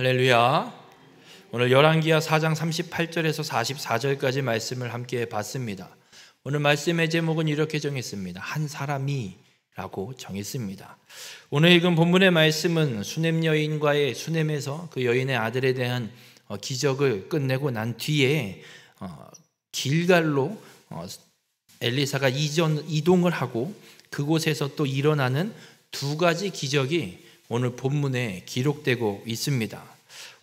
할렐루야. 오늘 열왕기하 4장 38절에서 44절까지 말씀을 함께 봤습니다. 오늘 말씀의 제목은 이렇게 정했습니다. 한 사람이 라고 정했습니다. 오늘 읽은 본문의 말씀은 수넴 여인과의 수넴에서 그 여인의 아들에 대한 기적을 끝내고 난 뒤에 길갈로 엘리사가 이동을 하고 그곳에서 또 일어나는 두 가지 기적이 오늘 본문에 기록되고 있습니다.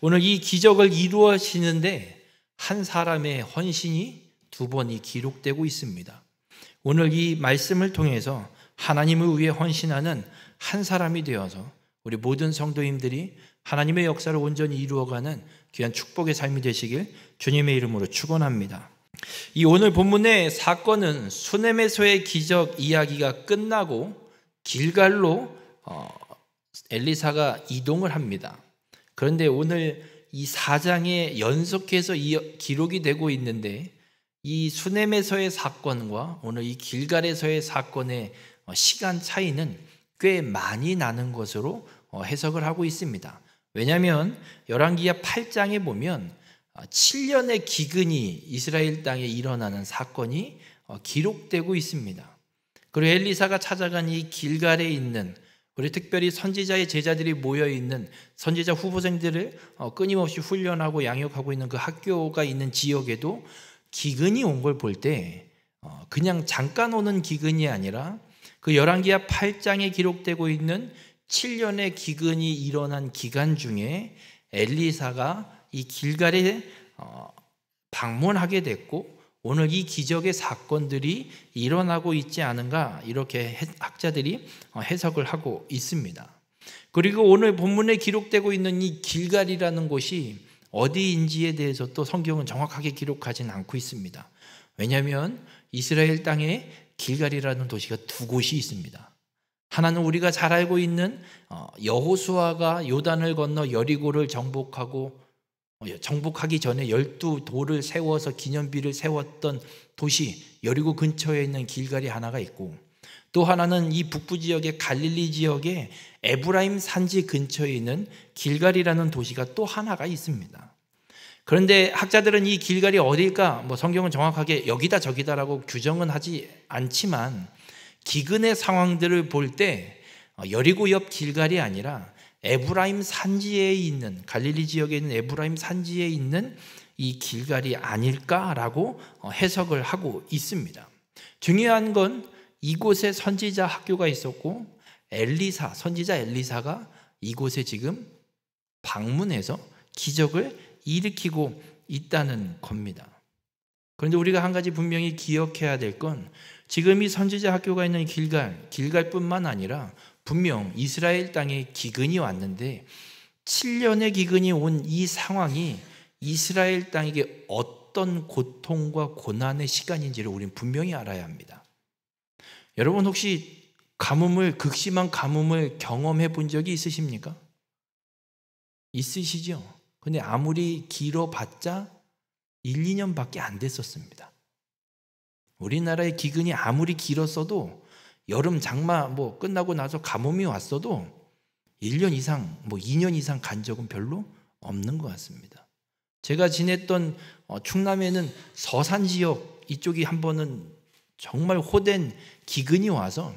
오늘 이 기적을 이루어지는데 한 사람의 헌신이 두 번이 기록되고 있습니다. 오늘 이 말씀을 통해서 하나님을 위해 헌신하는 한 사람이 되어서 우리 모든 성도님들이 하나님의 역사를 온전히 이루어가는 귀한 축복의 삶이 되시길 주님의 이름으로 축원합니다. 이 오늘 본문의 사건은 수넴에서의 기적 이야기가 끝나고 길갈로 엘리사가 이동을 합니다. 그런데 오늘 이 4장에 연속해서 기록이 되고 있는데 이 수넴에서의 사건과 오늘 이 길갈에서의 사건의 시간 차이는 꽤 많이 나는 것으로 해석을 하고 있습니다. 왜냐하면 열왕기하 8장에 보면 7년의 기근이 이스라엘 땅에 일어나는 사건이 기록되고 있습니다. 그리고 엘리사가 찾아간 이 길갈에 있는 우리 특별히 선지자의 제자들이 모여있는 선지자 후보생들을 끊임없이 훈련하고 양육하고 있는 그 학교가 있는 지역에도 기근이 온 걸 볼 때 그냥 잠깐 오는 기근이 아니라 그 열왕기하 8장에 기록되고 있는 7년의 기근이 일어난 기간 중에 엘리사가 이 길갈에 방문하게 됐고 오늘 이 기적의 사건들이 일어나고 있지 않은가 이렇게 학자들이 해석을 하고 있습니다. 그리고 오늘 본문에 기록되고 있는 이 길갈이라는 곳이 어디인지에 대해서 또 성경은 정확하게 기록하지는 않고 있습니다. 왜냐하면 이스라엘 땅에 길갈이라는 도시가 두 곳이 있습니다. 하나는 우리가 잘 알고 있는 여호수아가 요단을 건너 여리고를 정복하기 전에 12돌을 세워서 기념비를 세웠던 도시 여리고 근처에 있는 길갈이 하나가 있고, 또 하나는 이 북부 지역의 갈릴리 지역의 에브라임 산지 근처에 있는 길갈이라는 도시가 또 하나가 있습니다. 그런데 학자들은 이 길갈이 어딜까 성경은 정확하게 여기다 저기다라고 규정은 하지 않지만 기근의 상황들을 볼 때 여리고 옆 길갈이 아니라 에브라임 산지에 있는 갈릴리 지역에 있는 에브라임 산지에 있는 이 길갈이 아닐까라고 해석을 하고 있습니다. 중요한 건 이곳에 선지자 학교가 있었고 선지자 엘리사가 이곳에 지금 방문해서 기적을 일으키고 있다는 겁니다. 그런데 우리가 한 가지 분명히 기억해야 될 건 지금 이 선지자 학교가 있는 길갈뿐만 아니라 분명 이스라엘 땅에 기근이 왔는데 7년의 기근이 온 이 상황이 이스라엘 땅에게 어떤 고통과 고난의 시간인지를 우리는 분명히 알아야 합니다. 여러분 혹시 극심한 가뭄을 경험해 본 적이 있으십니까? 있으시죠? 근데 아무리 길어봤자 1, 2년밖에 안 됐었습니다. 우리나라의 기근이 아무리 길었어도 여름 장마 끝나고 나서 가뭄이 왔어도 1년 이상 2년 이상 간 적은 별로 없는 것 같습니다. 제가 지냈던 충남에는 서산 지역 이쪽이 한 번은 정말 호된 기근이 와서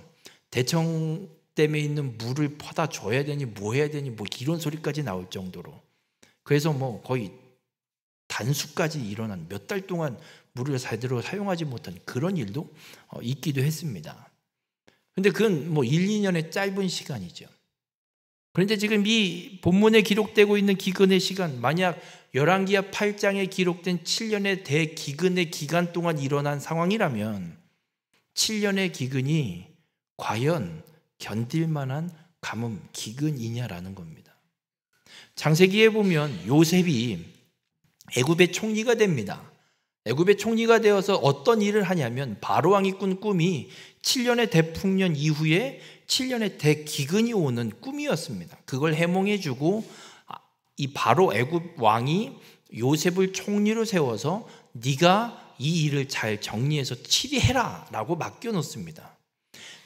대청댐에 있는 물을 퍼다 줘야 되니 뭐 해야 되니 이런 소리까지 나올 정도로, 그래서 거의 단수까지 일어난 몇 달 동안 물을 제대로 사용하지 못한 그런 일도 있기도 했습니다. 근데 그건 1, 2년의 짧은 시간이죠. 그런데 지금 이 본문에 기록되고 있는 기근의 시간, 만약 열왕기하 8장에 기록된 7년의 대기근의 기간 동안 일어난 상황이라면 7년의 기근이 과연 견딜 만한 가뭄, 기근이냐라는 겁니다. 창세기에 보면 요셉이 애굽의 총리가 됩니다. 애굽의 총리가 되어서 어떤 일을 하냐면 바로왕이 꾼 꿈이 7년의 대풍년 이후에 7년의 대기근이 오는 꿈이었습니다. 그걸 해몽해주고 이 바로 애굽 왕이 요셉을 총리로 세워서 네가 이 일을 잘 정리해서 치리해라 라고 맡겨놓습니다.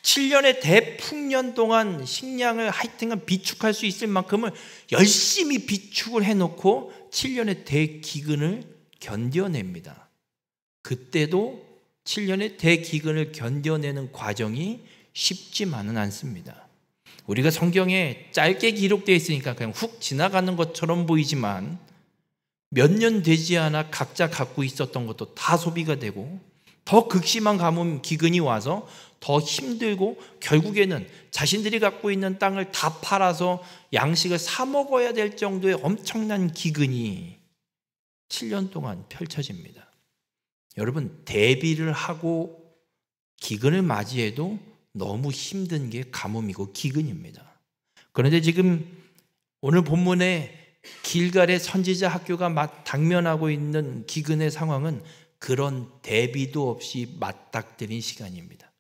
7년의 대풍년 동안 식량을 하여튼 비축할 수 있을 만큼을 열심히 비축을 해놓고 7년의 대기근을 견뎌냅니다. 그때도 7년의 대기근을 견뎌내는 과정이 쉽지만은 않습니다. 우리가 성경에 짧게 기록되어 있으니까 그냥 훅 지나가는 것처럼 보이지만 몇 년 되지 않아 각자 갖고 있었던 것도 다 소비가 되고 더 극심한 가뭄 기근이 와서 더 힘들고 결국에는 자신들이 갖고 있는 땅을 다 팔아서 양식을 사 먹어야 될 정도의 엄청난 기근이 7년 동안 펼쳐집니다. 여러분, 대비를 하고 기근을 맞이해도 너무 힘든 게 가뭄이고 기근입니다. 그런데 지금 오늘 본문에 길갈의 선지자 학교가 당면하고 있는 기근의 상황은 그런 대비도 없이 맞닥뜨린 시간입니다.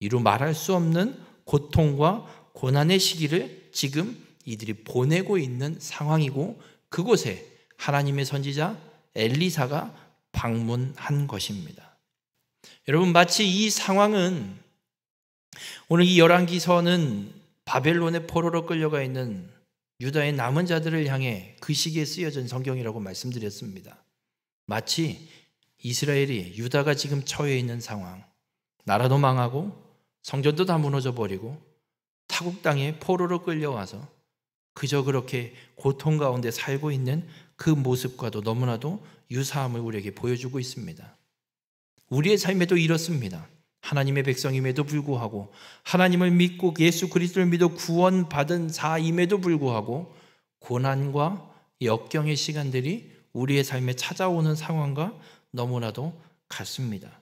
이루 말할 수 없는 고통과 고난의 시기를 지금 이들이 보내고 있는 상황이고 그곳에 하나님의 선지자 엘리사가 방문한 것입니다. 여러분, 마치 이 상황은 오늘 이 열왕기서는 바벨론의 포로로 끌려가 있는 유다의 남은 자들을 향해 그 시기에 쓰여진 성경이라고 말씀드렸습니다. 마치 이스라엘이 유다가 지금 처해 있는 상황, 나라도 망하고 성전도 다 무너져 버리고 타국 땅에 포로로 끌려와서 그저 그렇게 고통 가운데 살고 있는 그 모습과도 너무나도 유사함을 우리에게 보여주고 있습니다. 우리의 삶에도 이렇습니다. 하나님의 백성임에도 불구하고 하나님을 믿고 예수 그리스도를 믿어 구원받은 자임에도 불구하고 고난과 역경의 시간들이 우리의 삶에 찾아오는 상황과 너무나도 같습니다.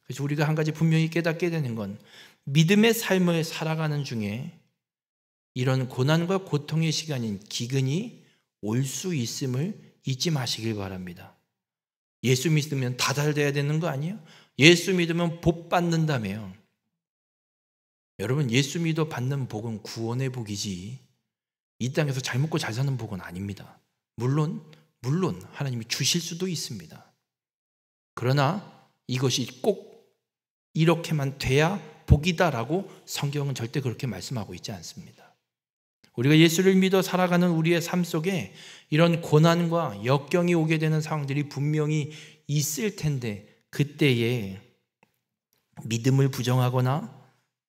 그래서 우리가 한 가지 분명히 깨닫게 되는 건 믿음의 삶을 살아가는 중에 이런 고난과 고통의 시간인 기근이 올 수 있음을 잊지 마시길 바랍니다. 예수 믿으면 다 잘 돼야 되는 거 아니에요? 예수 믿으면 복 받는다며요. 여러분, 예수 믿어 받는 복은 구원의 복이지 이 땅에서 잘 먹고 잘 사는 복은 아닙니다. 물론 하나님이 주실 수도 있습니다. 그러나 이것이 꼭 이렇게만 돼야 복이다라고 성경은 절대 그렇게 말씀하고 있지 않습니다. 우리가 예수를 믿어 살아가는 우리의 삶 속에 이런 고난과 역경이 오게 되는 상황들이 분명히 있을 텐데 그때에 믿음을 부정하거나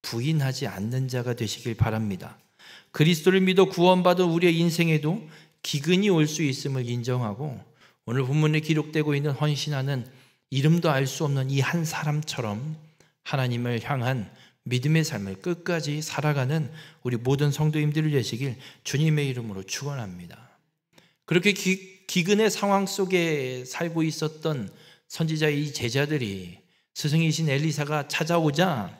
부인하지 않는 자가 되시길 바랍니다. 그리스도를 믿어 구원받은 우리의 인생에도 기근이 올 수 있음을 인정하고 오늘 본문에 기록되고 있는 헌신하는 이름도 알 수 없는 이 한 사람처럼 하나님을 향한 믿음의 삶을 끝까지 살아가는 우리 모든 성도님들을 되시길 주님의 이름으로 축원합니다. 그렇게 기근의 상황 속에 살고 있었던 선지자의 이 제자들이 스승이신 엘리사가 찾아오자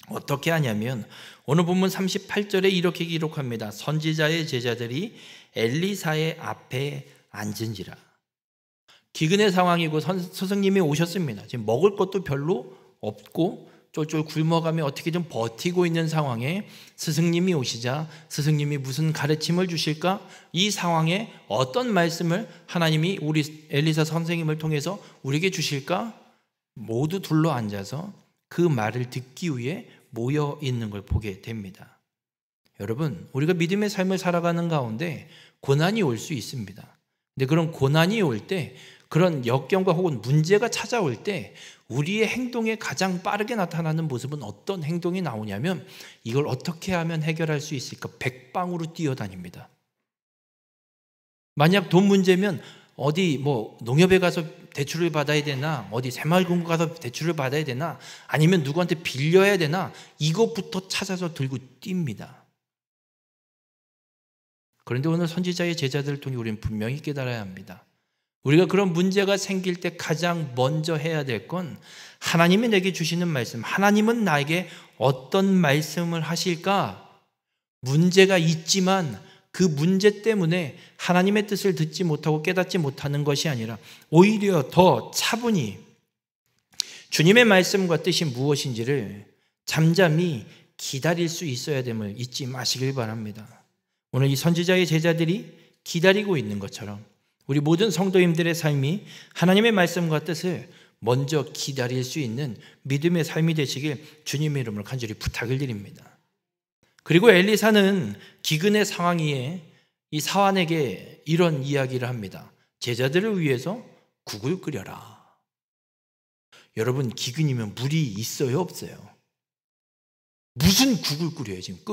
어떻게 하냐면 오늘 본문 38절에 이렇게 기록합니다. 선지자의 제자들이 엘리사의 앞에 앉은지라. 기근의 상황이고 스승님이 오셨습니다. 지금 먹을 것도 별로 없고 쫄쫄 굶어가며 어떻게든 버티고 있는 상황에 스승님이 오시자 스승님이 무슨 가르침을 주실까? 이 상황에 어떤 말씀을 하나님이 우리 엘리사 선생님을 통해서 우리에게 주실까? 모두 둘러앉아서 그 말을 듣기 위해 모여 있는 걸 보게 됩니다. 여러분, 우리가 믿음의 삶을 살아가는 가운데 고난이 올 수 있습니다. 근데 그런 고난이 올 때, 그런 역경과 혹은 문제가 찾아올 때 우리의 행동에 가장 빠르게 나타나는 모습은 어떤 행동이 나오냐면 이걸 어떻게 하면 해결할 수 있을까? 백방으로 뛰어다닙니다. 만약 돈 문제면 어디 농협에 가서 대출을 받아야 되나, 어디 새마을금고 가서 대출을 받아야 되나, 아니면 누구한테 빌려야 되나, 이것부터 찾아서 들고 뜁니다. 그런데 오늘 선지자의 제자들을 통해 우리는 분명히 깨달아야 합니다. 우리가 그런 문제가 생길 때 가장 먼저 해야 될 건 하나님이 내게 주시는 말씀, 하나님은 나에게 어떤 말씀을 하실까? 문제가 있지만 그 문제 때문에 하나님의 뜻을 듣지 못하고 깨닫지 못하는 것이 아니라 오히려 더 차분히 주님의 말씀과 뜻이 무엇인지를 잠잠히 기다릴 수 있어야 됨을 잊지 마시길 바랍니다. 오늘 이 선지자의 제자들이 기다리고 있는 것처럼 우리 모든 성도님들의 삶이 하나님의 말씀과 뜻을 먼저 기다릴 수 있는 믿음의 삶이 되시길 주님의 이름으로 간절히 부탁을 드립니다. 그리고 엘리사는 기근의 상황이에 이 사환에게 이런 이야기를 합니다. 제자들을 위해서 국을 끓여라. 여러분, 기근이면 물이 있어요, 없어요? 무슨 국을 끓여요? 지금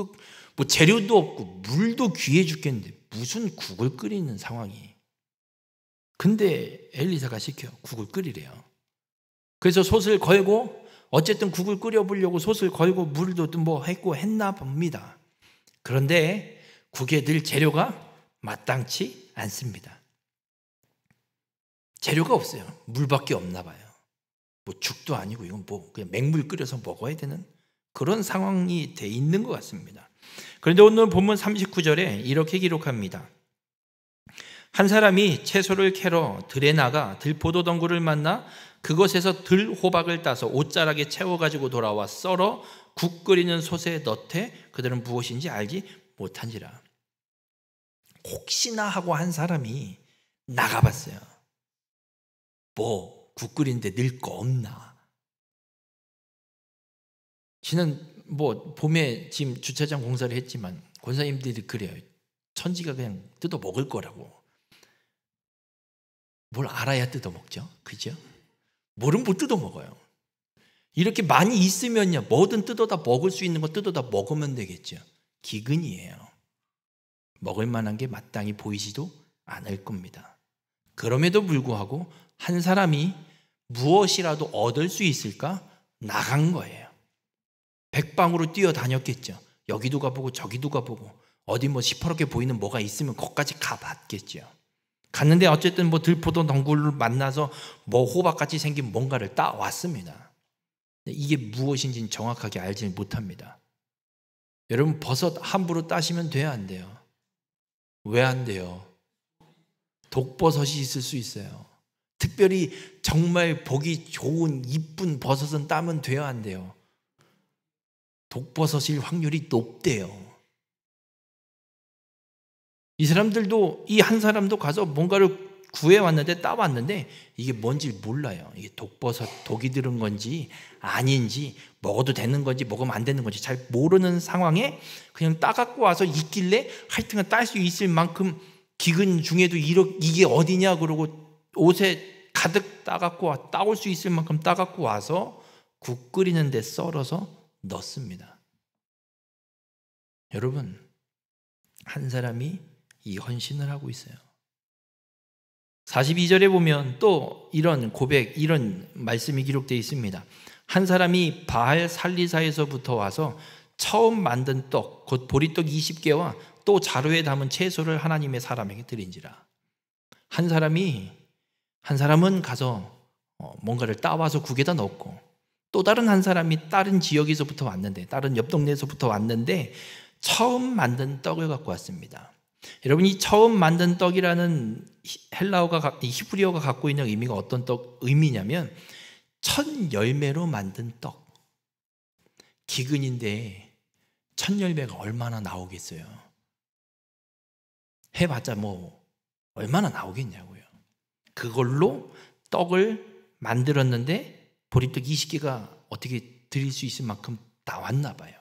뭐 재료도 없고 물도 귀해 죽겠는데 무슨 국을 끓이는 상황이. 근데 엘리사가 시켜 국을 끓이래요. 그래서 솥을 걸고 어쨌든 국을 끓여보려고 솥을 걸고 물도 뭐 했고 했나 봅니다. 그런데 국에 늘 재료가 마땅치 않습니다. 재료가 없어요. 물밖에 없나 봐요. 뭐 죽도 아니고 이건 뭐 그냥 맹물 끓여서 먹어야 되는 그런 상황이 돼 있는 것 같습니다. 그런데 오늘 본문 39절에 이렇게 기록합니다. 한 사람이 채소를 캐러 들에 나가 들포도 덩굴을 만나 그것에서 들호박을 따서 옷자락에 채워가지고 돌아와 썰어 국 끓이는 솥에 넣되 그들은 무엇인지 알지 못한지라. 혹시나 하고 한 사람이 나가봤어요. 뭐 국 끓이는데 넣을 거 없나. 지난 뭐 봄에 지금 주차장 공사를 했지만 권사님들이 그래요. 천지가 그냥 뜯어 먹을 거라고. 뭘 알아야 뜯어 먹죠, 그죠? 뭐는 못 뜯어 먹어요. 이렇게 많이 있으면요, 뭐든 뜯어다 먹을 수 있는 거 뜯어다 먹으면 되겠죠. 기근이에요. 먹을 만한 게 마땅히 보이지도 않을 겁니다. 그럼에도 불구하고 한 사람이 무엇이라도 얻을 수 있을까? 나간 거예요. 백방으로 뛰어다녔겠죠. 여기도 가보고 저기도 가보고 어디 뭐 시퍼렇게 보이는 뭐가 있으면 거기까지 가봤겠죠. 갔는데 어쨌든 뭐 들포도 덩굴을 만나서 뭐 호박같이 생긴 뭔가를 따왔습니다. 이게 무엇인지는 정확하게 알지 못합니다. 여러분, 버섯 함부로 따시면 돼요, 안 돼요? 왜 안 돼요? 독버섯이 있을 수 있어요. 특별히 정말 보기 좋은 이쁜 버섯은 따면 돼요, 안 돼요? 독버섯일 확률이 높대요. 이 사람들도, 이 한 사람도 가서 뭔가를 구해왔는데 따왔는데 이게 뭔지 몰라요. 이게 독버섯, 독이 들은 건지 아닌지, 먹어도 되는 건지 먹으면 안 되는 건지 잘 모르는 상황에 그냥 따갖고 와서 있길래 하여튼 딸 수 있을 만큼 기근 중에도 이게 어디냐 그러고 옷에 가득 따갖고 따올 수 있을 만큼 따갖고 와서 국 끓이는데 썰어서 넣습니다. 여러분, 한 사람이 이 헌신을 하고 있어요. 42절에 보면 또 이런 고백, 이런 말씀이 기록되어 있습니다. 한 사람이 바알 살리사에서부터 와서 처음 만든 떡, 곧 보리떡 20개와 또 자루에 담은 채소를 하나님의 사람에게 드린지라. 한 사람은 가서 뭔가를 따와서 국에다 넣고, 또 다른 한 사람이 다른 지역에서부터 왔는데, 다른 옆 동네에서부터 왔는데 처음 만든 떡을 갖고 왔습니다. 여러분, 이 처음 만든 떡이라는 헬라어가, 히브리어가 갖고 있는 의미가 어떤 의미냐면 첫 열매로 만든 떡. 기근인데 첫 열매가 얼마나 나오겠어요? 해봤자 뭐 얼마나 나오겠냐고요. 그걸로 떡을 만들었는데 보리떡 20개가 어떻게 드릴 수 있을 만큼 나왔나 봐요.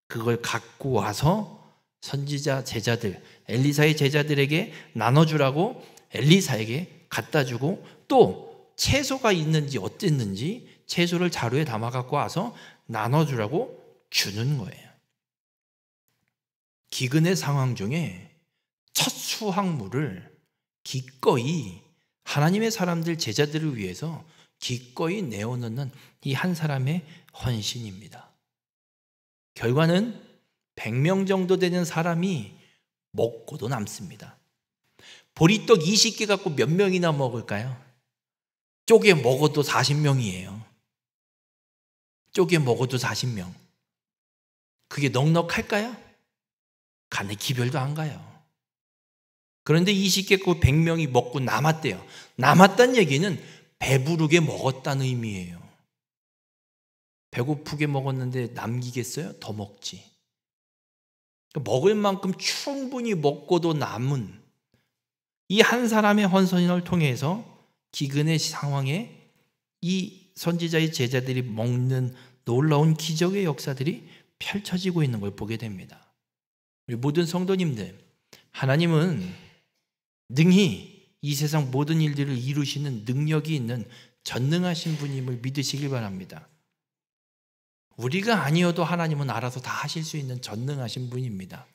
그걸 갖고 와서 선지자 제자들, 엘리사의 제자들에게 나눠주라고 엘리사에게 갖다 주고, 또 채소가 있는지 어땠는지 채소를 자루에 담아 갖고 와서 나눠주라고 주는 거예요. 기근의 상황 중에 첫 수확물을 기꺼이 하나님의 사람들, 제자들을 위해서 기꺼이 내어놓는 이 한 사람의 헌신입니다. 결과는 100명 정도 되는 사람이 먹고도 남습니다. 보리떡 20개 갖고 몇 명이나 먹을까요? 쪼개 먹어도 40명이에요. 쪼개 먹어도 40명. 그게 넉넉할까요? 간에 기별도 안 가요. 그런데 20개 갖고 100명이 먹고 남았대요. 남았다는 얘기는 배부르게 먹었다는 의미예요. 배고프게 먹었는데 남기겠어요? 더 먹지. 먹을 만큼 충분히 먹고도 남은 이 한 사람의 헌신을 통해서 기근의 상황에 이 선지자의 제자들이 먹는 놀라운 기적의 역사들이 펼쳐지고 있는 걸 보게 됩니다. 우리 모든 성도님들, 하나님은 능히 이 세상 모든 일들을 이루시는 능력이 있는 전능하신 분임을 믿으시길 바랍니다. 우리가 아니어도 하나님은 알아서 다 하실 수 있는 전능하신 분입니다.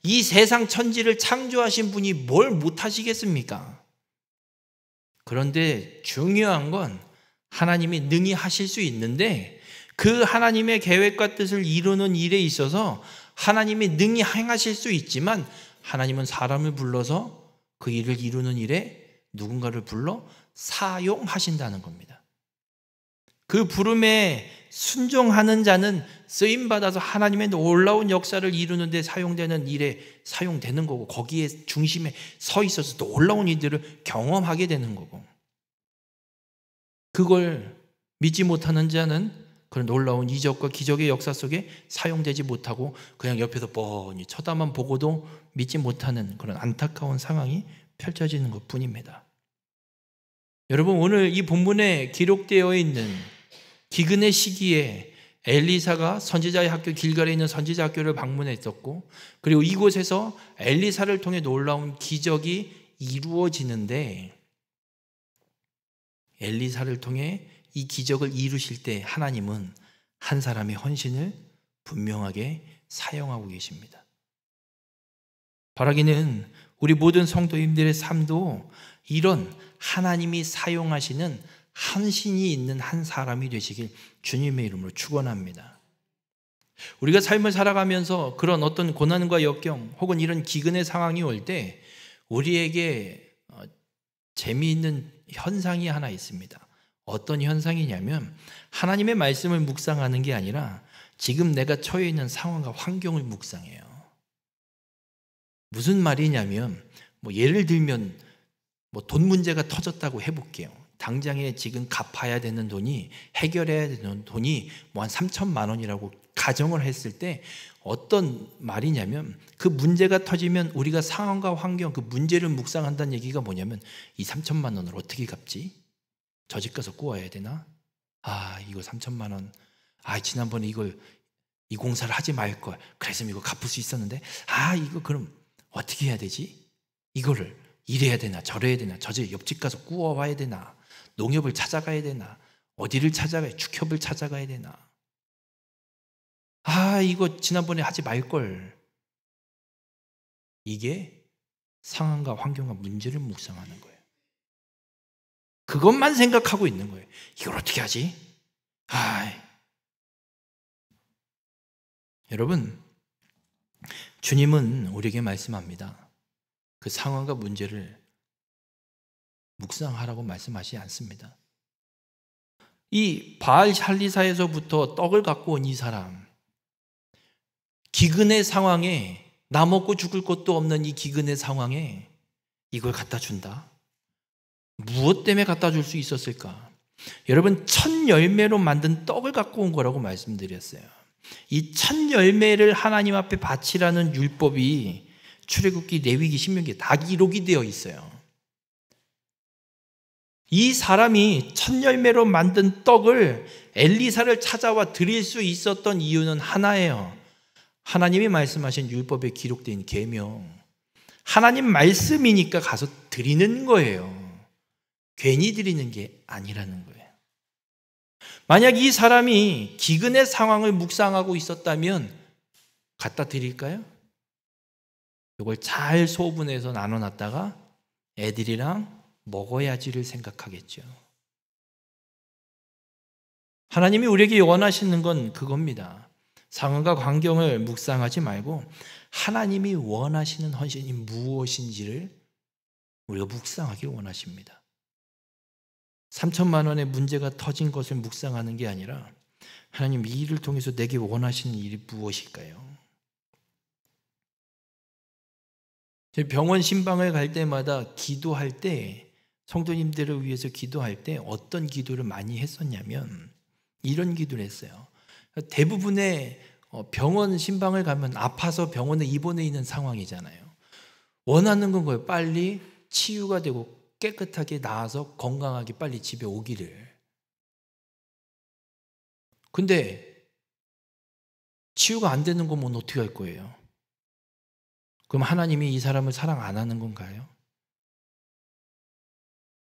이 세상 천지를 창조하신 분이 뭘 못하시겠습니까? 그런데 중요한 건 하나님이 능히 하실 수 있는데 그 하나님의 계획과 뜻을 이루는 일에 있어서 하나님이 능히 행하실 수 있지만 하나님은 사람을 불러서 그 일을 이루는 일에 누군가를 불러 사용하신다는 겁니다. 그 부름에 순종하는 자는 쓰임받아서 하나님의 놀라운 역사를 이루는 데 사용되는 일에 사용되는 거고 거기에 중심에 서 있어서 놀라운 일들을 경험하게 되는 거고 그걸 믿지 못하는 자는 그런 놀라운 이적과 기적의 역사 속에 사용되지 못하고 그냥 옆에서 뻔히 쳐다만 보고도 믿지 못하는 그런 안타까운 상황이 펼쳐지는 것뿐입니다. 여러분, 오늘 이 본문에 기록되어 있는 기근의 시기에 엘리사가 선지자의 학교 길갈에 있는 선지자 학교를 방문했었고 그리고 이곳에서 엘리사를 통해 놀라운 기적이 이루어지는데 엘리사를 통해 이 기적을 이루실 때 하나님은 한 사람의 헌신을 분명하게 사용하고 계십니다. 바라기는 우리 모든 성도님들의 삶도 이런 하나님이 사용하시는 헌신이 있는 한 사람이 되시길 주님의 이름으로 축원합니다. 우리가 삶을 살아가면서 그런 어떤 고난과 역경 혹은 이런 기근의 상황이 올 때 우리에게 재미있는 현상이 하나 있습니다. 어떤 현상이냐면 하나님의 말씀을 묵상하는 게 아니라 지금 내가 처해 있는 상황과 환경을 묵상해요. 무슨 말이냐면 예를 들면 돈 문제가 터졌다고 해볼게요. 당장에 지금 갚아야 되는 돈이 해결해야 되는 돈이 한 3천만 원이라고 가정을 했을 때 어떤 말이냐면 그 문제가 터지면 우리가 상황과 환경 그 문제를 묵상한다는 얘기가 뭐냐면 이 3천만 원을 어떻게 갚지? 저 집 가서 구워야 되나? 이거 3천만 원 지난번에 이 공사를 하지 말걸 그랬으면 이거 갚을 수 있었는데 이거 그럼 어떻게 해야 되지? 이거를 이래야 되나 저래야 되나 저 집 옆집 가서 구워와야 되나 농협을 찾아가야 되나 어디를 찾아가야 축협을 찾아가야 되나 이거 지난번에 하지 말걸. 이게 상황과 환경과 문제를 묵상하는 거예요. 그것만 생각하고 있는 거예요. 이걸 어떻게 하지? 여러분, 주님은 우리에게 말씀합니다. 그 상황과 문제를 묵상하라고 말씀하시지 않습니다. 이 바알 샬리사에서부터 떡을 갖고 온 이 사람, 기근의 상황에 나 먹고 죽을 것도 없는 이 기근의 상황에 이걸 갖다 준다. 무엇 때문에 갖다 줄 수 있었을까? 여러분, 첫 열매로 만든 떡을 갖고 온 거라고 말씀드렸어요. 이 첫 열매를 하나님 앞에 바치라는 율법이 출애굽기, 레위기, 신명기에 다 기록이 되어 있어요. 이 사람이 첫 열매로 만든 떡을 엘리사를 찾아와 드릴 수 있었던 이유는 하나예요. 하나님이 말씀하신 율법에 기록된 계명, 하나님 말씀이니까 가서 드리는 거예요. 괜히 드리는 게 아니라는 거예요. 만약 이 사람이 기근의 상황을 묵상하고 있었다면 갖다 드릴까요? 이걸 잘 소분해서 나눠놨다가 애들이랑 먹어야지를 생각하겠죠. 하나님이 우리에게 원하시는 건 그겁니다. 상황과 환경을 묵상하지 말고 하나님이 원하시는 헌신이 무엇인지를 우리가 묵상하길 원하십니다. 3천만 원의 문제가 터진 것을 묵상하는 게 아니라 하나님 이 일을 통해서 내게 원하시는 일이 무엇일까요? 병원 신방을 갈 때마다 기도할 때 성도님들을 위해서 기도할 때 어떤 기도를 많이 했었냐면 이런 기도를 했어요. 대부분의 병원 신방을 가면 아파서 병원에 입원해 있는 상황이잖아요. 원하는 건 거예요. 빨리 치유가 되고 깨끗하게 나아서 건강하게 빨리 집에 오기를. 근데 치유가 안 되는 거면 어떻게 할 거예요? 그럼 하나님이 이 사람을 사랑 안 하는 건가요?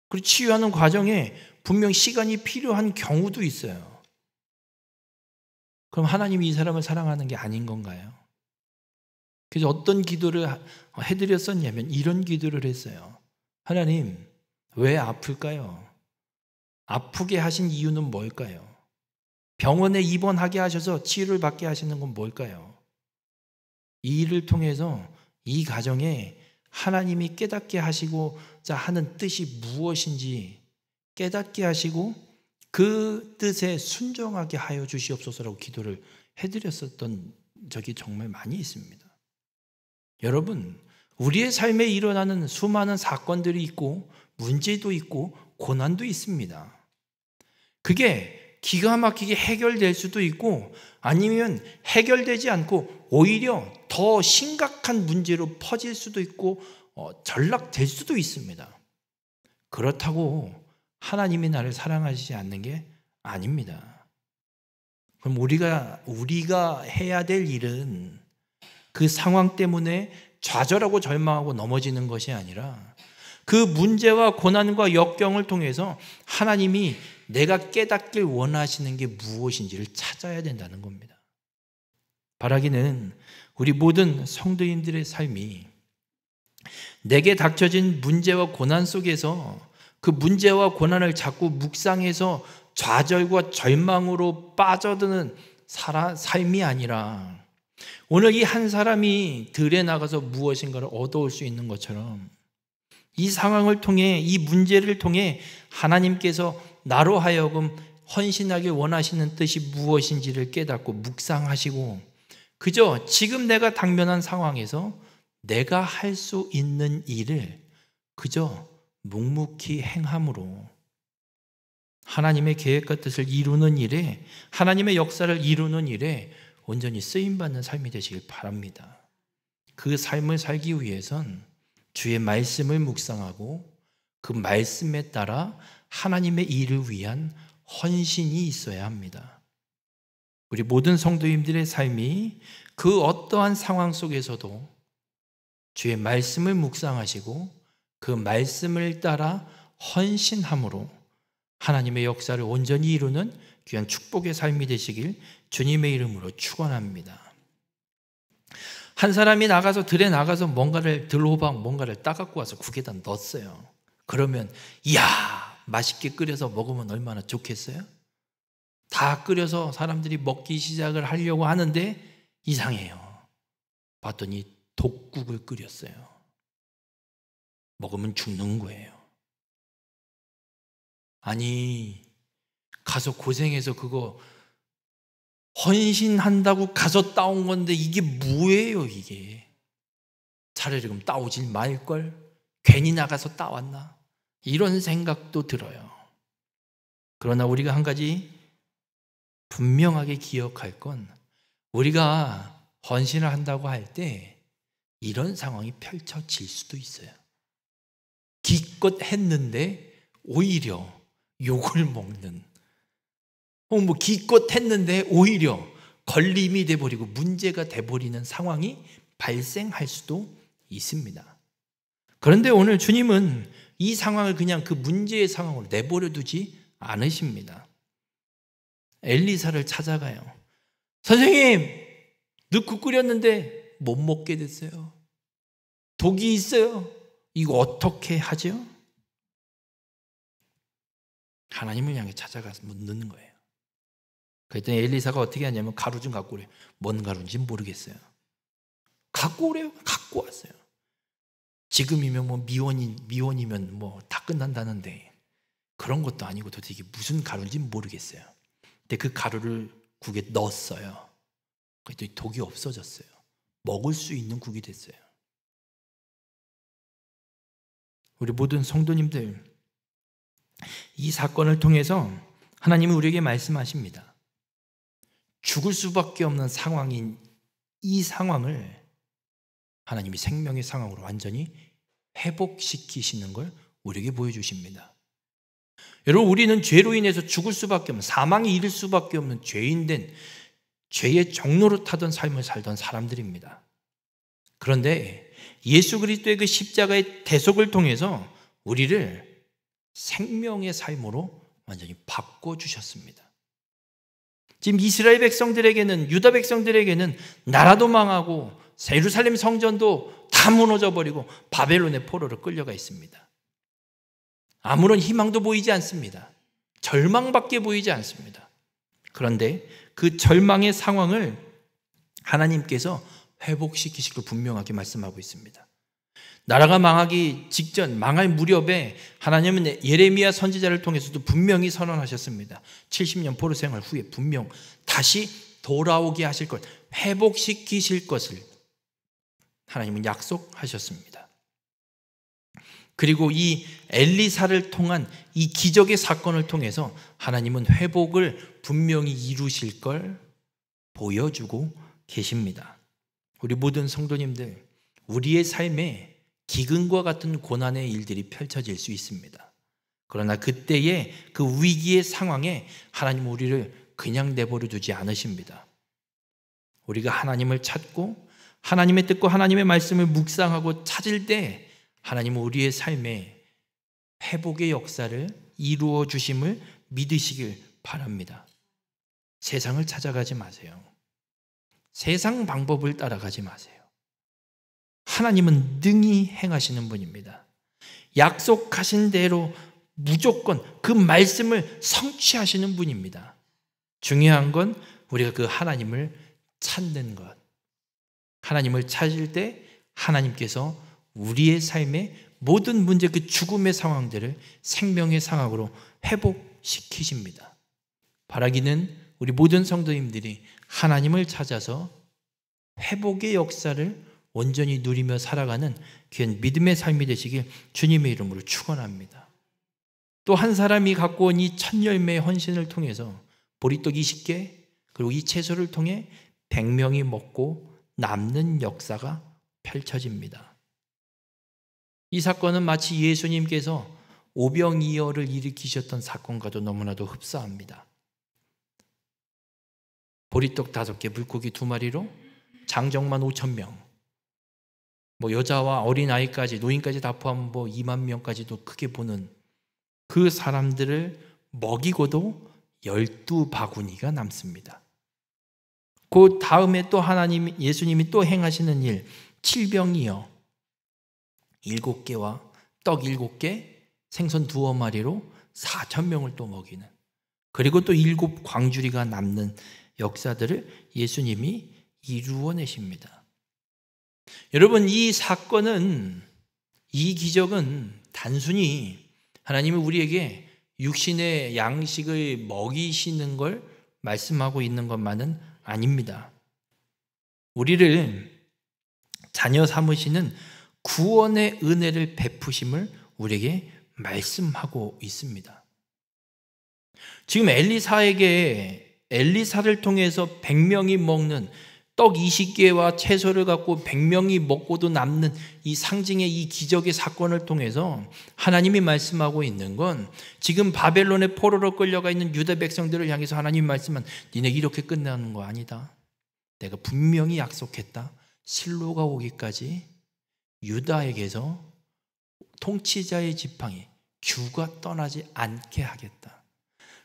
그리고 치유하는 과정에 분명 시간이 필요한 경우도 있어요. 그럼 하나님이 이 사람을 사랑하는 게 아닌 건가요? 그래서 어떤 기도를 해드렸었냐면 이런 기도를 했어요. 하나님, 왜 아플까요? 아프게 하신 이유는 뭘까요? 병원에 입원하게 하셔서 치유를 받게 하시는 건 뭘까요? 이 일을 통해서 이 가정에 하나님이 깨닫게 하시고자 하는 뜻이 무엇인지 깨닫게 하시고 그 뜻에 순종하게 하여 주시옵소서라고 기도를 해드렸었던 적이 정말 많이 있습니다. 여러분, 우리의 삶에 일어나는 수많은 사건들이 있고 문제도 있고 고난도 있습니다. 그게 기가 막히게 해결될 수도 있고 아니면 해결되지 않고 오히려 더 심각한 문제로 퍼질 수도 있고 전락될 수도 있습니다. 그렇다고 하나님이 나를 사랑하시지 않는 게 아닙니다. 그럼 우리가 해야 될 일은 그 상황 때문에 좌절하고 절망하고 넘어지는 것이 아니라 그 문제와 고난과 역경을 통해서 하나님이 내가 깨닫길 원하시는 게 무엇인지를 찾아야 된다는 겁니다. 바라기는 우리 모든 성도인들의 삶이 내게 닥쳐진 문제와 고난 속에서 그 문제와 고난을 자꾸 묵상해서 좌절과 절망으로 빠져드는 삶이 아니라 오늘 이 한 사람이 들에 나가서 무엇인가를 얻어올 수 있는 것처럼 이 상황을 통해 이 문제를 통해 하나님께서 나로 하여금 헌신하길 원하시는 뜻이 무엇인지를 깨닫고 묵상하시고 그저 지금 내가 당면한 상황에서 내가 할 수 있는 일을 그저 묵묵히 행함으로 하나님의 계획과 뜻을 이루는 일에 하나님의 역사를 이루는 일에 온전히 쓰임받는 삶이 되시길 바랍니다. 그 삶을 살기 위해선 주의 말씀을 묵상하고 그 말씀에 따라 하나님의 일을 위한 헌신이 있어야 합니다. 우리 모든 성도님들의 삶이 그 어떠한 상황 속에서도 주의 말씀을 묵상하시고 그 말씀을 따라 헌신함으로 하나님의 역사를 온전히 이루는 귀한 축복의 삶이 되시길 주님의 이름으로 축원합니다. 한 사람이 나가서 들에 나가서 들호박 뭔가를 따갖고 와서 국에다 넣었어요. 그러면 이야 맛있게 끓여서 먹으면 얼마나 좋겠어요? 다 끓여서 사람들이 먹기 시작을 하려고 하는데 이상해요. 봤더니 독국을 끓였어요. 먹으면 죽는 거예요. 아니 가서 고생해서 그거 헌신한다고 가서 따온 건데 이게 뭐예요 이게. 차라리 그럼 따오질 말걸. 괜히 나가서 따왔나. 이런 생각도 들어요. 그러나 우리가 한 가지 분명하게 기억할 건 우리가 헌신을 한다고 할 때 이런 상황이 펼쳐질 수도 있어요. 기껏 했는데 오히려 욕을 먹는 기껏 했는데 오히려 걸림이 돼버리고 문제가 돼버리는 상황이 발생할 수도 있습니다. 그런데 오늘 주님은 이 상황을 그냥 그 문제의 상황으로 내버려 두지 않으십니다. 엘리사를 찾아가요. 선생님, 넣고 끓였는데 못 먹게 됐어요. 독이 있어요. 이거 어떻게 하죠? 하나님을 향해 찾아가서 묻는 거예요. 그랬더니 엘리사가 어떻게 하냐면 가루 좀 갖고 오래요. 뭔 가루인지 모르겠어요. 갖고 오래요. 갖고 왔어요. 지금이면 미원이면 다 끝난다는데 그런 것도 아니고 도대체 이게 무슨 가루인지 모르겠어요. 근데 그 가루를 국에 넣었어요. 그랬더니 독이 없어졌어요. 먹을 수 있는 국이 됐어요. 우리 모든 성도님들, 이 사건을 통해서 하나님은 우리에게 말씀하십니다. 죽을 수밖에 없는 상황인 이 상황을 하나님이 생명의 상황으로 완전히 회복시키시는 걸 우리에게 보여주십니다. 여러분, 우리는 죄로 인해서 죽을 수밖에 없는, 사망에 이를 수밖에 없는 죄인된, 죄의 종로로 타던 삶을 살던 사람들입니다. 그런데 예수 그리스도의 그 십자가의 대속을 통해서 우리를 생명의 삶으로 완전히 바꿔주셨습니다. 지금 이스라엘 백성들에게는, 유다 백성들에게는 나라도 망하고 예루살렘 성전도 다 무너져 버리고 바벨론의 포로로 끌려가 있습니다. 아무런 희망도 보이지 않습니다. 절망밖에 보이지 않습니다. 그런데 그 절망의 상황을 하나님께서 회복시키실 걸 분명하게 말씀하고 있습니다. 나라가 망하기 직전, 망할 무렵에 하나님은 예레미야 선지자를 통해서도 분명히 선언하셨습니다. 70년 포로 생활 후에 분명 다시 돌아오게 하실 것, 회복시키실 것을 하나님은 약속하셨습니다. 그리고 이 엘리사를 통한 이 기적의 사건을 통해서 하나님은 회복을 분명히 이루실 걸 보여주고 계십니다. 우리 모든 성도님들, 우리의 삶에 기근과 같은 고난의 일들이 펼쳐질 수 있습니다. 그러나 그때의 그 위기의 상황에 하나님은 우리를 그냥 내버려 두지 않으십니다. 우리가 하나님을 찾고 하나님의 뜻과 하나님의 말씀을 묵상하고 찾을 때 하나님은 우리의 삶에 회복의 역사를 이루어 주심을 믿으시길 바랍니다. 세상을 찾아가지 마세요. 세상 방법을 따라가지 마세요. 하나님은 능히 행하시는 분입니다. 약속하신 대로 무조건 그 말씀을 성취하시는 분입니다. 중요한 건 우리가 그 하나님을 찾는 것. 하나님을 찾을 때 하나님께서 우리의 삶의 모든 문제, 그 죽음의 상황들을 생명의 상황으로 회복시키십니다. 바라기는 우리 모든 성도님들이 하나님을 찾아서 회복의 역사를 온전히 누리며 살아가는 귀한 믿음의 삶이 되시길 주님의 이름으로 축원합니다. 또 한 사람이 갖고 온 이 첫 열매의 헌신을 통해서 보리떡 20개 그리고 이 채소를 통해 100명이 먹고 남는 역사가 펼쳐집니다. 이 사건은 마치 예수님께서 오병이어를 일으키셨던 사건과도 너무나도 흡사합니다. 보리떡 5개, 물고기 2마리로 장정만 5,000명, 여자와 어린아이까지, 노인까지 다 포함하면 2만 명까지도 크게 보는 그 사람들을 먹이고도 12바구니가 남습니다. 그 다음에 또 예수님이 또 행하시는 일, 7병이어 7개와 떡 7개, 생선 2마리로 4,000명을 또 먹이는, 그리고 또 7 광주리가 남는 역사들을 예수님이 이루어내십니다. 여러분, 이 사건은, 이 기적은 단순히 하나님이 우리에게 육신의 양식을 먹이시는 걸 말씀하고 있는 것만은 아닙니다. 우리를 자녀 삼으시는 구원의 은혜를 베푸심을 우리에게 말씀하고 있습니다. 지금 엘리사를 통해서 100명이 먹는 떡 20개와 채소를 갖고 100명이 먹고도 남는 이 상징의 이 기적의 사건을 통해서 하나님이 말씀하고 있는 건, 지금 바벨론의 포로로 끌려가 있는 유다 백성들을 향해서 하나님이 말씀한, 니네 이렇게 끝나는 거 아니다. 내가 분명히 약속했다. 실로가 오기까지 유다에게서 통치자의 지팡이, 규가 떠나지 않게 하겠다.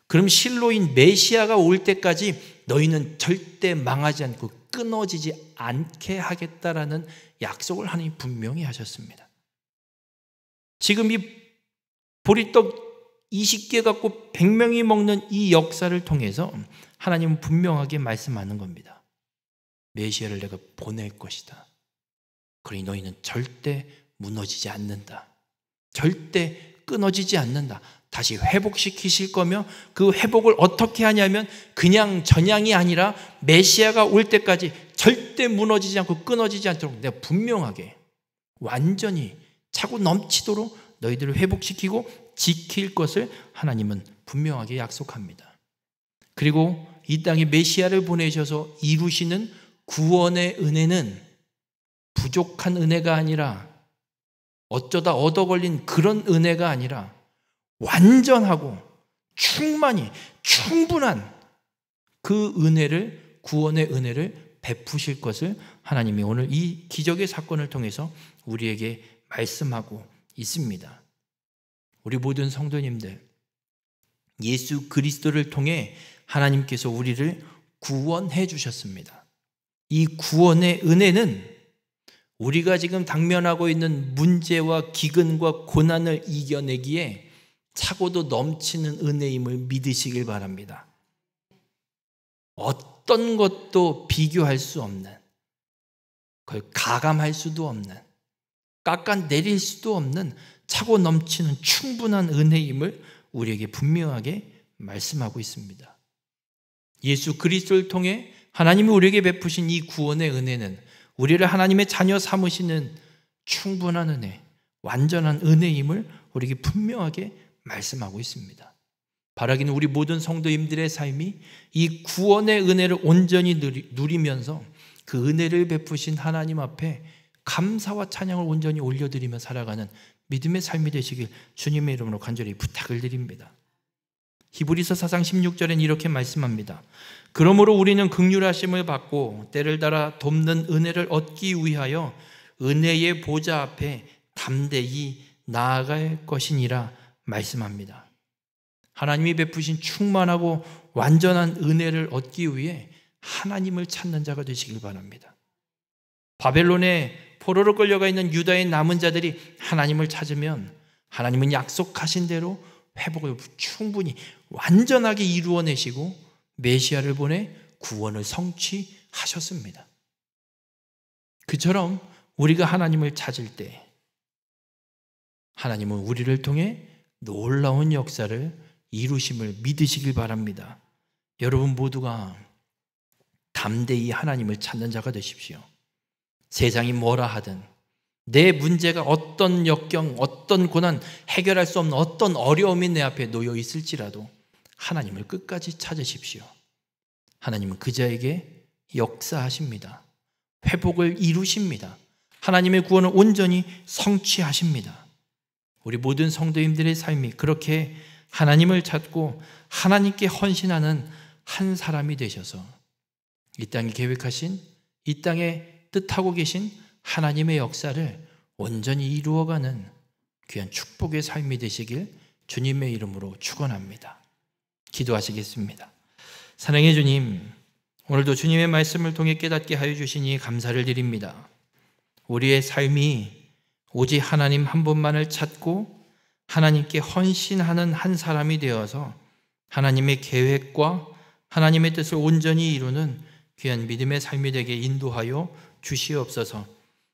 그럼 실로인 메시아가 올 때까지 너희는 절대 망하지 않고 끊어지지 않게 하겠다라는 약속을 하나님이 분명히 하셨습니다. 지금 이 보리떡 20개 갖고 100명이 먹는 이 역사를 통해서 하나님은 분명하게 말씀하는 겁니다. 메시아를 내가 보낼 것이다. 그러니 너희는 절대 무너지지 않는다. 절대 끊어지지 않는다. 다시 회복시키실 거며, 그 회복을 어떻게 하냐면 그냥 전향이 아니라 메시아가 올 때까지 절대 무너지지 않고 끊어지지 않도록 내가 분명하게 완전히 차고 넘치도록 너희들을 회복시키고 지킬 것을 하나님은 분명하게 약속합니다. 그리고 이 땅에 메시아를 보내셔서 이루시는 구원의 은혜는 부족한 은혜가 아니라, 어쩌다 얻어 걸린 그런 은혜가 아니라 완전하고 충만히 충분한 그 은혜를, 구원의 은혜를 베푸실 것을 하나님이 오늘 이 기적의 사건을 통해서 우리에게 말씀하고 있습니다. 우리 모든 성도님들, 예수 그리스도를 통해 하나님께서 우리를 구원해 주셨습니다. 이 구원의 은혜는 우리가 지금 당면하고 있는 문제와 기근과 고난을 이겨내기에 차고도 넘치는 은혜임을 믿으시길 바랍니다. 어떤 것도 비교할 수 없는, 그걸 가감할 수도 없는, 깎아내릴 수도 없는 차고 넘치는 충분한 은혜임을 우리에게 분명하게 말씀하고 있습니다. 예수 그리스도를 통해 하나님이 우리에게 베푸신 이 구원의 은혜는 우리를 하나님의 자녀 삼으시는 충분한 은혜, 완전한 은혜임을 우리에게 분명하게 말씀하고 있습니다. 바라기는 우리 모든 성도님들의 삶이 이 구원의 은혜를 온전히 누리면서 그 은혜를 베푸신 하나님 앞에 감사와 찬양을 온전히 올려드리며 살아가는 믿음의 삶이 되시길 주님의 이름으로 간절히 부탁을 드립니다. 히브리서 4장 16절엔 이렇게 말씀합니다. 그러므로 우리는 긍휼하심을 받고 때를 따라 돕는 은혜를 얻기 위하여 은혜의 보좌 앞에 담대히 나아갈 것이니라 말씀합니다. 하나님이 베푸신 충만하고 완전한 은혜를 얻기 위해 하나님을 찾는 자가 되시길 바랍니다. 바벨론의 포로로 끌려가 있는 유다의 남은 자들이 하나님을 찾으면 하나님은 약속하신 대로 회복을 충분히 완전하게 이루어내시고 메시아를 보내 구원을 성취하셨습니다. 그처럼 우리가 하나님을 찾을 때 하나님은 우리를 통해 놀라운 역사를 이루심을 믿으시길 바랍니다. 여러분 모두가 담대히 하나님을 찾는 자가 되십시오. 세상이 뭐라 하든, 내 문제가 어떤 역경, 어떤 고난, 해결할 수 없는 어떤 어려움이 내 앞에 놓여 있을지라도 하나님을 끝까지 찾으십시오. 하나님은 그 자에게 역사하십니다. 회복을 이루십니다. 하나님의 구원을 온전히 성취하십니다. 우리 모든 성도님들의 삶이 그렇게 하나님을 찾고 하나님께 헌신하는 한 사람이 되셔서 이 땅에 계획하신, 이 땅에 뜻하고 계신 하나님의 역사를 온전히 이루어가는 귀한 축복의 삶이 되시길 주님의 이름으로 축원합니다. 기도하시겠습니다. 사랑의 주님, 오늘도 주님의 말씀을 통해 깨닫게 하여 주시니 감사를 드립니다. 우리의 삶이 오직 하나님 한 분만을 찾고 하나님께 헌신하는 한 사람이 되어서 하나님의 계획과 하나님의 뜻을 온전히 이루는 귀한 믿음의 삶이 되게 인도하여 주시옵소서.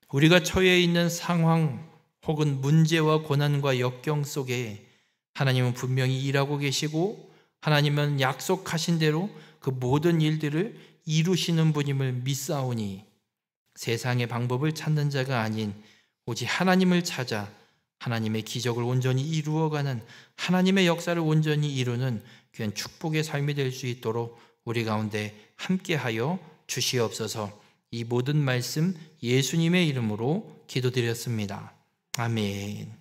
우리가 처해 있는 상황 혹은 문제와 고난과 역경 속에 하나님은 분명히 일하고 계시고 하나님은 약속하신 대로 그 모든 일들을 이루시는 분임을 믿사오니 세상의 방법을 찾는 자가 아닌 오직 하나님을 찾아 하나님의 기적을 온전히 이루어가는 하나님의 역사를 온전히 이루는 귀한 축복의 삶이 될 수 있도록 우리 가운데 함께하여 주시옵소서. 이 모든 말씀 예수님의 이름으로 기도드렸습니다. 아멘.